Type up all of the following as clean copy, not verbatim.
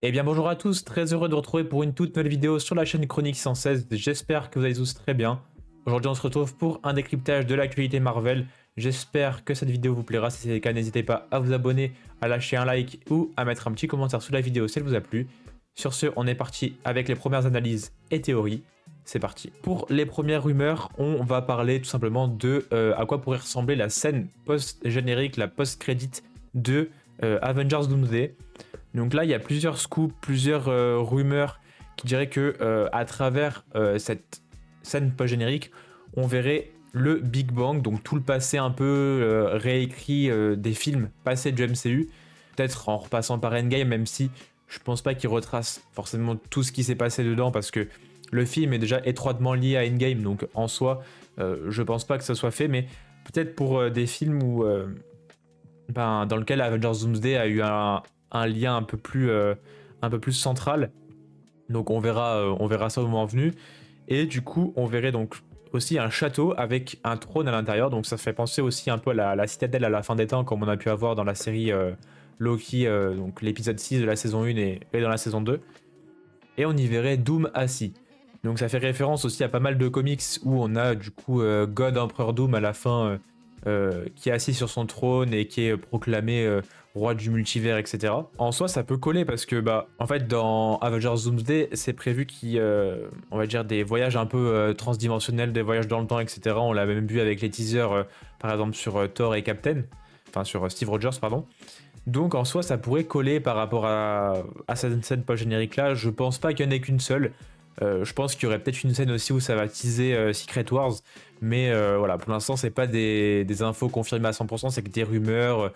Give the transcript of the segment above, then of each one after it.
Eh bien bonjour à tous, très heureux de vous retrouver pour une toute nouvelle vidéo sur la chaîne Chronique 116, j'espère que vous allez tous très bien. Aujourd'hui on se retrouve pour un décryptage de l'actualité Marvel, j'espère que cette vidéo vous plaira, si c'est le cas n'hésitez pas à vous abonner, à lâcher un like ou à mettre un petit commentaire sous la vidéo si elle vous a plu. Sur ce, on est parti avec les premières analyses et théories, c'est parti. Pour les premières rumeurs, on va parler tout simplement de à quoi pourrait ressembler la scène post-générique, la post-crédit de Avengers Doomsday. Donc là, il y a plusieurs scoops, plusieurs rumeurs qui diraient que à travers cette scène post-générique, on verrait le Big Bang, donc tout le passé un peu réécrit des films passés du MCU, peut-être en repassant par Endgame, même si je pense pas qu'il retrace forcément tout ce qui s'est passé dedans, parce que le film est déjà étroitement lié à Endgame, donc en soi, je pense pas que ça soit fait, mais peut-être pour des films où dans lequel Avengers Doomsday a eu un lien un peu plus central. Donc on verra ça au moment venu. Et du coup, on verrait donc aussi un château avec un trône à l'intérieur. Donc ça fait penser aussi un peu à la citadelle à la fin des temps, comme on a pu avoir dans la série Loki, donc l'épisode 6 de la saison 1 et dans la saison 2. Et on y verrait Doom assis. Donc ça fait référence aussi à pas mal de comics où on a du coup God Empereur Doom à la fin qui est assis sur son trône et qui est proclamé roi du multivers, etc. En soi, ça peut coller parce que, en fait, dans Avengers Doomsday, c'est prévu qu'il y ait, on va dire, des voyages un peu transdimensionnels, des voyages dans le temps, etc. On l'a même vu avec les teasers, par exemple, sur Thor et Captain, enfin, sur Steve Rogers, pardon. Donc, en soi, ça pourrait coller par rapport à cette scène post-générique-là. Je pense pas qu'il y en ait qu'une seule. Je pense qu'il y aurait peut-être une scène aussi où ça va teaser Secret Wars, mais voilà, pour l'instant, c'est pas des infos confirmées à 100%, c'est que des rumeurs,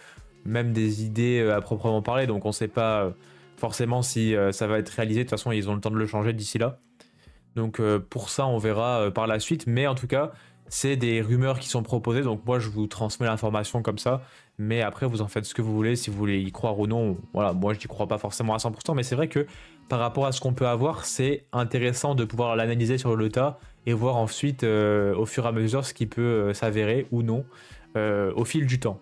même des idées à proprement parler, donc on sait pas forcément si ça va être réalisé. De toute façon, ils ont le temps de le changer d'ici là. Donc pour ça, on verra par la suite, mais en tout cas, c'est des rumeurs qui sont proposées, donc moi je vous transmets l'information comme ça, mais après vous en faites ce que vous voulez, si vous voulez y croire ou non. Voilà, moi je n'y crois pas forcément à 100%, mais c'est vrai que par rapport à ce qu'on peut avoir, c'est intéressant de pouvoir l'analyser sur le tas et voir ensuite au fur et à mesure ce qui peut s'avérer ou non au fil du temps.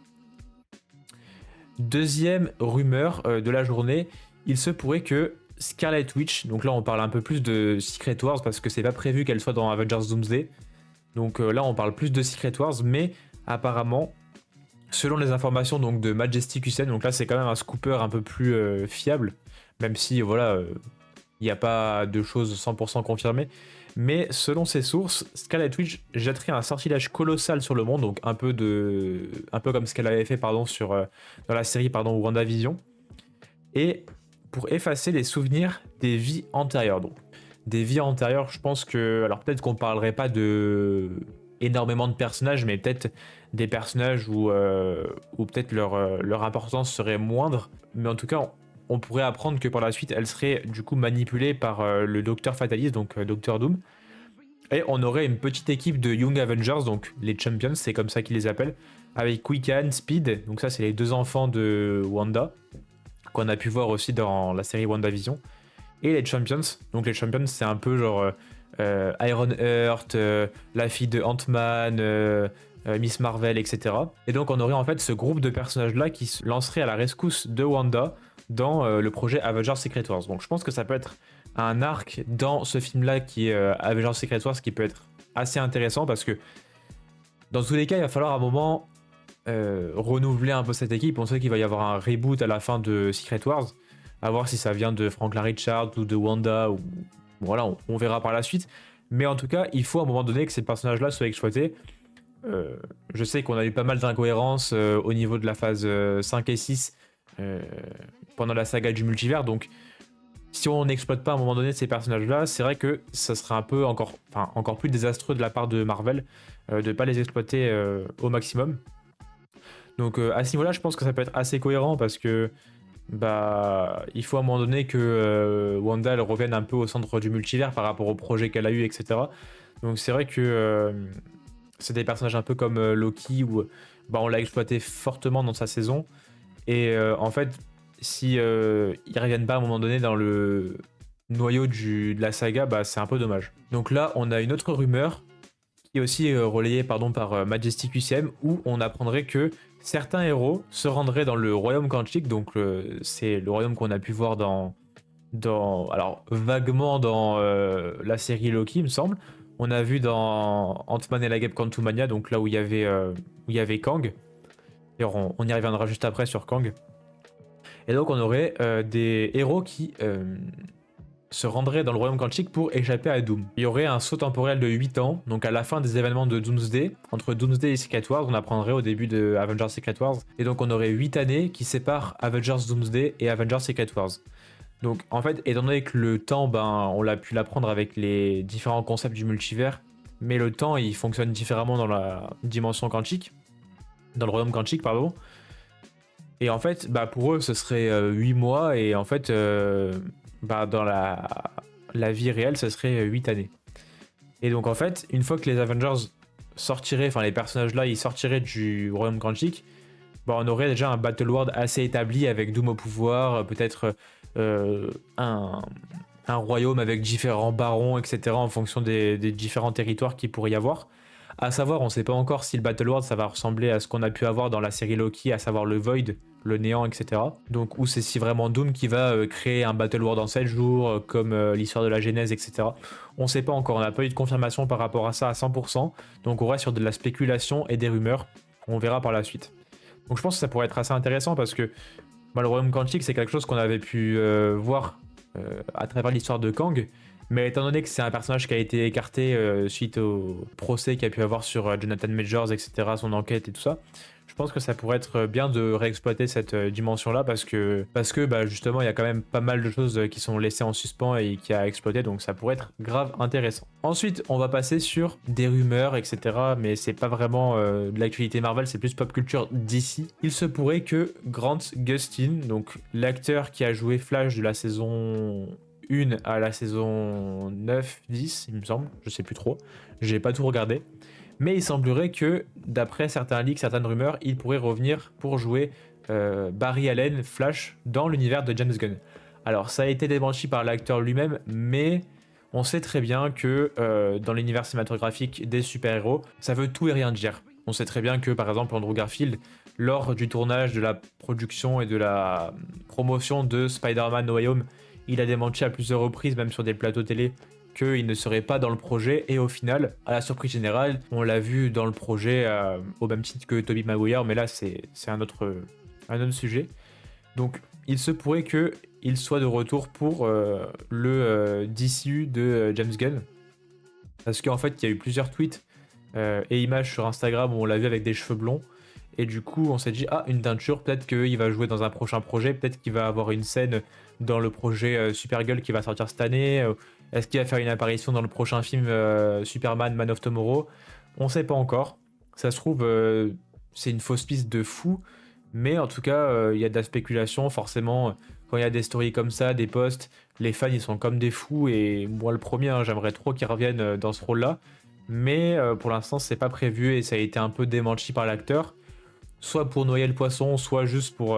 Deuxième rumeur de la journée, il se pourrait que Scarlet Witch, donc là on parle un peu plus de Secret Wars parce que c'est pas prévu qu'elle soit dans Avengers Doomsday, donc là on parle plus de Secret Wars, mais apparemment, selon les informations donc de Majestic USN, donc là c'est quand même un scooper un peu plus fiable, même si voilà, il n'y a pas de choses 100% confirmées, mais selon ces sources, Scarlet Witch jetterait un sortilège colossal sur le monde, donc un peu comme ce qu'elle avait fait pardon sur dans la série pardon WandaVision, et pour effacer les souvenirs des vies antérieures. Donc des vies antérieures, je pense que alors peut-être qu'on parlerait pas de énormément de personnages, mais peut-être des personnages où peut-être leur importance serait moindre, mais en tout cas on pourrait apprendre que par la suite, elle serait du coup manipulée par le Docteur Fatalist, donc Docteur Doom. Et on aurait une petite équipe de Young Avengers, donc les Champions, c'est comme ça qu'ils les appellent, avec Wiccan, Speed, donc ça c'est les deux enfants de Wanda, qu'on a pu voir aussi dans la série WandaVision. Et les Champions, donc les Champions c'est un peu genre Iron Heart, la fille de Ant-Man, Miss Marvel, etc. Et donc on aurait en fait ce groupe de personnages là qui se lancerait à la rescousse de Wanda dans le projet Avengers Secret Wars. Donc je pense que ça peut être un arc dans ce film là qui est Avengers Secret Wars qui peut être assez intéressant parce que dans tous les cas il va falloir à un moment renouveler un peu cette équipe. On sait qu'il va y avoir un reboot à la fin de Secret Wars, à voir si ça vient de Franklin Richards ou de Wanda, ou voilà, on verra par la suite. Mais en tout cas, il faut à un moment donné que ces personnages-là soient exploités. Je sais qu'on a eu pas mal d'incohérences au niveau de la phase 5 et 6 euh, pendant la saga du multivers, donc si on n'exploite pas à un moment donné ces personnages-là, c'est vrai que ça serait un peu encore plus désastreux de la part de Marvel de ne pas les exploiter au maximum. Donc à ce niveau-là, je pense que ça peut être assez cohérent parce que il faut à un moment donné que Wanda elle revienne un peu au centre du multivers par rapport au projet qu'elle a eu, etc. Donc c'est vrai que c'est des personnages un peu comme Loki où on l'a exploité fortement dans sa saison et en fait si ils reviennent pas à un moment donné dans le noyau de la saga, c'est un peu dommage. Donc là, on a une autre rumeur qui est aussi relayée pardon, par Majestic UCM, où on apprendrait que certains héros se rendraient dans le royaume quantique, donc c'est le royaume qu'on a pu voir dans alors vaguement dans la série Loki, il me semble. On a vu dans Ant-Man et la Guêpe Quantumania, donc là où il y avait Kang. D'ailleurs, on y reviendra juste après sur Kang. Et donc on aurait des héros qui se rendraient dans le royaume quantique pour échapper à Doom. Il y aurait un saut temporel de 8 ans, donc à la fin des événements de Doomsday, entre Doomsday et Secret Wars, on apprendrait au début de Avengers Secret Wars. Et donc on aurait 8 années qui séparent Avengers Doomsday et Avengers Secret Wars. Donc en fait, étant donné que le temps, on l'a pu l'apprendre avec les différents concepts du multivers, mais le temps il fonctionne différemment dans la dimension quantique, dans le royaume quantique, pardon. Et en fait, pour eux, ce serait 8 mois, et en fait, dans la vie réelle, ce serait 8 années. Et donc en fait, une fois que les Avengers sortiraient, enfin les personnages là, ils sortiraient du royaume quantique, on aurait déjà un Battle World assez établi avec Doom au pouvoir, peut-être un royaume avec différents barons, etc. en fonction des différents territoires qu'il pourrait y avoir. À savoir, on ne sait pas encore si le Battle World ça va ressembler à ce qu'on a pu avoir dans la série Loki, à savoir le Void, le néant, etc. Donc, ou c'est si vraiment Doom qui va créer un Battle World en 7 jours, comme l'histoire de la Genèse, etc. On ne sait pas encore, on n'a pas eu de confirmation par rapport à ça à 100%. Donc, on reste sur de la spéculation et des rumeurs. On verra par la suite. Donc, je pense que ça pourrait être assez intéressant parce que le royaume quantique, c'est quelque chose qu'on avait pu voir à travers l'histoire de Kang. Mais étant donné que c'est un personnage qui a été écarté suite au procès qu'il y a pu avoir sur Jonathan Majors, etc., son enquête et tout ça, je pense que ça pourrait être bien de réexploiter cette dimension-là parce que justement, il y a quand même pas mal de choses qui sont laissées en suspens et qui a exploité, donc ça pourrait être grave intéressant. Ensuite, on va passer sur des rumeurs, etc., mais c'est pas vraiment de l'actualité Marvel, c'est plus pop culture d'ici. Il se pourrait que Grant Gustin, donc l'acteur qui a joué Flash de la saison 1 à la saison 9-10, il me semble, je sais plus trop, j'ai pas tout regardé. Mais il semblerait que, d'après certains leaks, certaines rumeurs, il pourrait revenir pour jouer Barry Allen, Flash, dans l'univers de James Gunn. Alors, ça a été démenti par l'acteur lui-même, mais on sait très bien que dans l'univers cinématographique des super-héros, ça veut tout et rien dire. On sait très bien que, par exemple, Andrew Garfield, lors du tournage, de la production et de la promotion de Spider-Man No Way Home, il a démenti à plusieurs reprises, même sur des plateaux télé, qu'il ne serait pas dans le projet. Et au final, à la surprise générale, on l'a vu dans le projet au même titre que Tobey Maguire, mais là c'est un autre sujet. Donc il se pourrait qu'il soit de retour pour le DCU de James Gunn. Parce qu'en fait, il y a eu plusieurs tweets et images sur Instagram où on l'a vu avec des cheveux blonds. Et du coup, on s'est dit, une teinture, peut-être qu'il va jouer dans un prochain projet, peut-être qu'il va avoir une scène dans le projet Supergirl qui va sortir cette année. Est-ce qu'il va faire une apparition dans le prochain film Superman Man of Tomorrow? On sait pas encore. Ça se trouve, c'est une fausse piste de fou. Mais en tout cas, il y a de la spéculation. Forcément, quand il y a des stories comme ça, des posts, les fans, ils sont comme des fous. Et moi, le premier, j'aimerais trop qu'ils reviennent dans ce rôle-là. Mais pour l'instant, c'est pas prévu et ça a été un peu démenti par l'acteur. Soit pour noyer le poisson, soit juste pour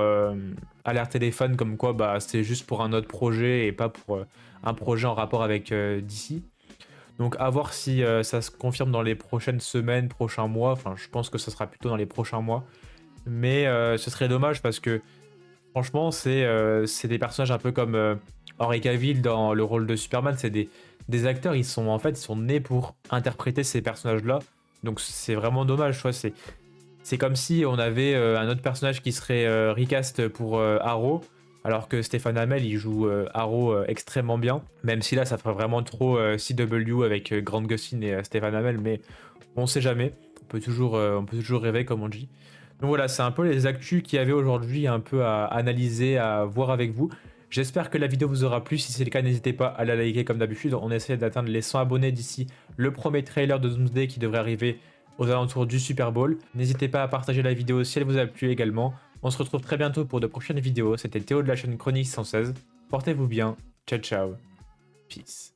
alerter les fans comme quoi c'est juste pour un autre projet et pas pour un projet en rapport avec DC. Donc à voir si ça se confirme dans les prochaines semaines, prochains mois. Enfin, je pense que ça sera plutôt dans les prochains mois. Mais ce serait dommage parce que franchement, c'est des personnages un peu comme Henry Cavill dans le rôle de Superman. C'est des acteurs, ils sont nés pour interpréter ces personnages-là. Donc c'est vraiment dommage, tu vois, c'est comme si on avait un autre personnage qui serait recast pour Arrow, alors que Stéphane Hamel il joue Arrow extrêmement bien. Même si là ça ferait vraiment trop CW avec Grant Gustin et Stéphane Hamel, mais on sait jamais. On peut toujours rêver comme on dit. Donc voilà, c'est un peu les actus qu'il y avait aujourd'hui, un peu à analyser, à voir avec vous. J'espère que la vidéo vous aura plu. Si c'est le cas, n'hésitez pas à la liker comme d'habitude. On essaie d'atteindre les 100 abonnés d'ici le premier trailer de Doomsday qui devrait arriver aux alentours du Super Bowl. N'hésitez pas à partager la vidéo si elle vous a plu également. On se retrouve très bientôt pour de prochaines vidéos. C'était Théo de la chaîne Chronique 116. Portez-vous bien. Ciao ciao. Peace.